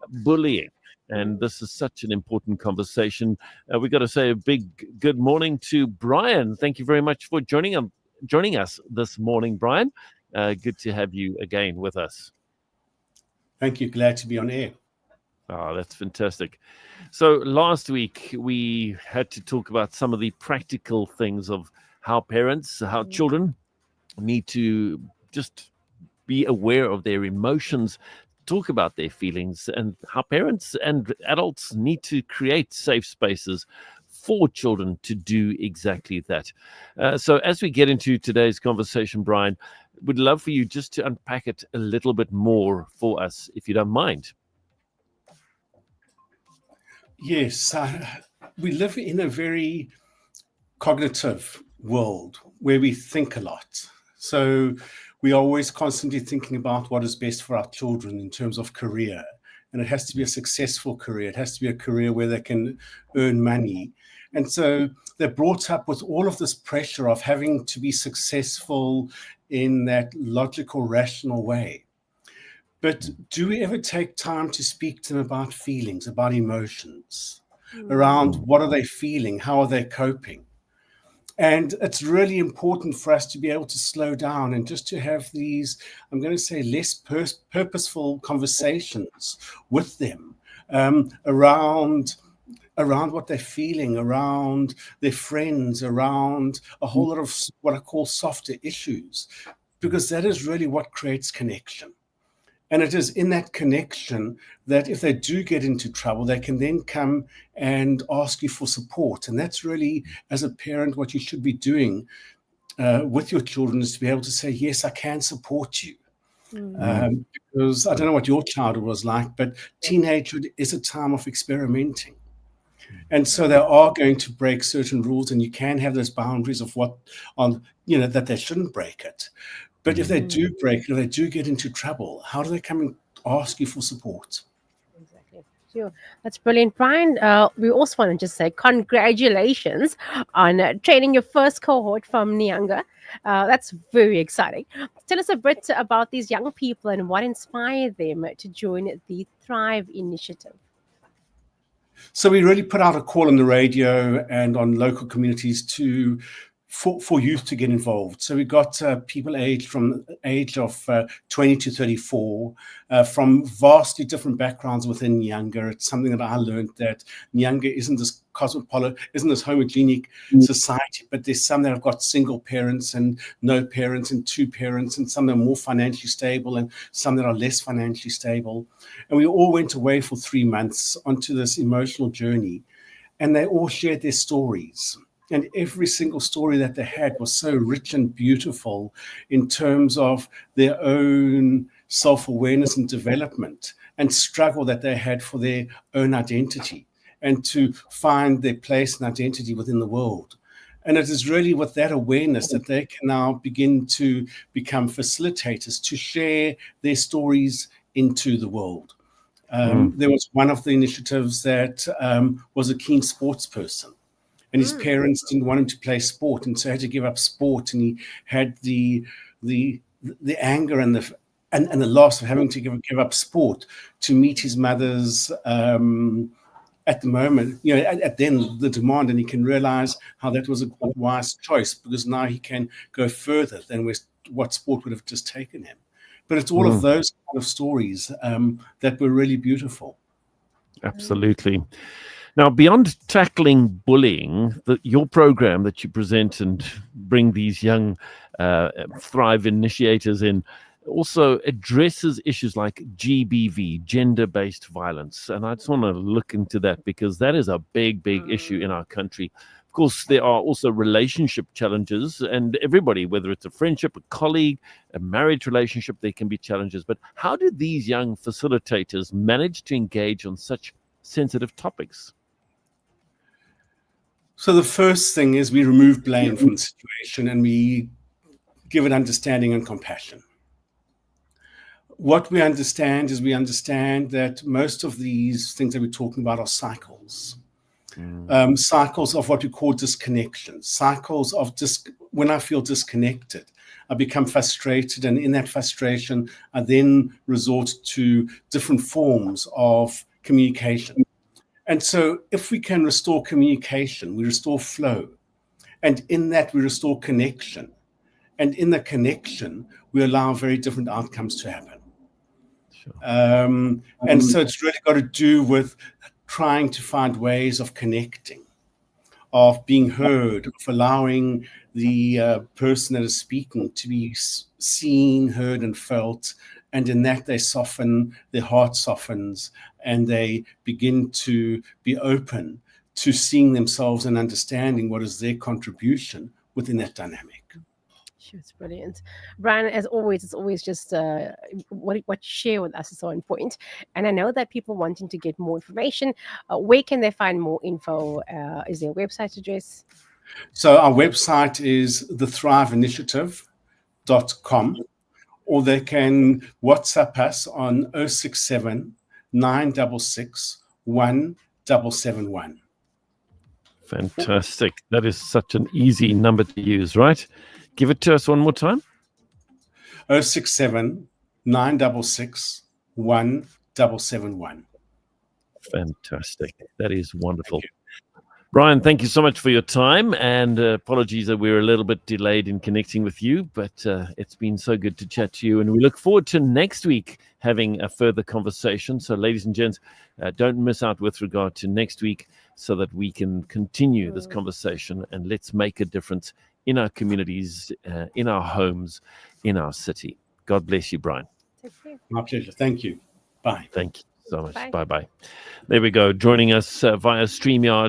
bullying. And this is such an important conversation. We've got to say a big good morning to Brian. Thank you very much for joining us this morning, Brian. Good to have you again with us. Thank you. Glad to be on air. Oh, that's fantastic. So last week we had to talk about some of the practical things of how children need to just be aware of their emotions, talk about their feelings, and how parents and adults need to create safe spaces for children to do exactly that. So as we get into today's conversation, Brian, would love for you just to unpack it a little bit more for us, if you don't mind. Yes, we live in a very cognitive world where we think a lot. So we are always constantly thinking about what is best for our children in terms of career. And it has to be a successful career. It has to be a career where they can earn money. And so they're brought up with all of this pressure of having to be successful in that logical, rational way. But do we ever take time to speak to them about feelings, about emotions, around what are they feeling? How are they coping? And it's really important for us to be able to slow down and just to have these, I'm going to say, less purposeful conversations with them around what they're feeling, around their friends, around a whole lot of what I call softer issues, because that is really what creates connection. And it is in that connection that if they do get into trouble, they can then come and ask you for support. And that's really, as a parent, what you should be doing with your children, is to be able to say, yes, I can support you. Because I don't know what your childhood was like, but teenagehood is a time of experimenting. And so they are going to break certain rules, and you can have those boundaries of that they shouldn't break it. But if they do break it, if they do get into trouble, how do they come and ask you for support? Exactly. Sure. That's brilliant, Brian. We also want to just say congratulations on training your first cohort from Nyanga. That's very exciting. Tell us a bit about these young people and what inspired them to join the Thrive Initiative. So we really put out a call on the radio and on local communities for youth to get involved. So we got people aged from age of 20 to 34 from vastly different backgrounds within Nyanga. It's something that I learned, that Nyanga isn't this cosmopolitan, isn't this homogenic society, but there's some that have got single parents and no parents and two parents, and some that are more financially stable and some that are less financially stable. And we all went away for 3 months onto this emotional journey, and they all shared their stories. And every single story that they had was so rich and beautiful in terms of their own self-awareness and development and struggle that they had for their own identity and to find their place and identity within the world. And it is really with that awareness that they can now begin to become facilitators to share their stories into the world. There was one of the initiatives that was a keen sports person. And his parents didn't want him to play sport, and so he had to give up sport. And he had the anger and the loss of having to give up sport to meet his mother's at the moment, at then the demand. And he can realize how that was a wise choice, because now he can go further than what sport would have just taken him. But it's all of those kind of stories that were really beautiful. Absolutely. Now, beyond tackling bullying, your program that you present and bring these young Thrive initiators in also addresses issues like GBV, gender-based violence. And I just want to look into that, because that is a big, big issue in our country. Of course, there are also relationship challenges, and everybody, whether it's a friendship, a colleague, a marriage relationship, there can be challenges. But how do these young facilitators manage to engage on such sensitive topics? So the first thing is we remove blame from the situation and we give it understanding and compassion. What we understand is that most of these things that we're talking about are cycles. Cycles of what we call disconnection, cycles of when I feel disconnected, I become frustrated, and in that frustration, I then resort to different forms of communication. And so if we can restore communication, we restore flow. And in that, we restore connection. And in the connection, we allow very different outcomes to happen. Sure. And so it's really got to do with trying to find ways of connecting, of being heard, of allowing the person that is speaking to be seen, heard, and felt. And in that, they soften, their heart softens, and they begin to be open to seeing themselves and understanding what is their contribution within that dynamic. Sure, it's brilliant. Brian, as always, it's always just what you share with us is so important. And I know that people wanting to get more information, where can they find more info? Is there a website address? So our website is thethriveinitiative.com, or they can WhatsApp us on 067 966 1771. Fantastic. That is such an easy number to use, right? Give it to us one more time. 067 966 1771. Fantastic. That is wonderful. Brian, thank you so much for your time, and apologies that we were a little bit delayed in connecting with you, but it's been so good to chat to you, and we look forward to next week having a further conversation. So ladies and gents, don't miss out with regard to next week, so that we can continue this conversation, and let's make a difference in our communities, in our homes, in our city. God bless you, Brian. Thank you. My pleasure. Thank you. Bye. Thank you so much. Bye. Bye-bye. There we go. Joining us via StreamYard.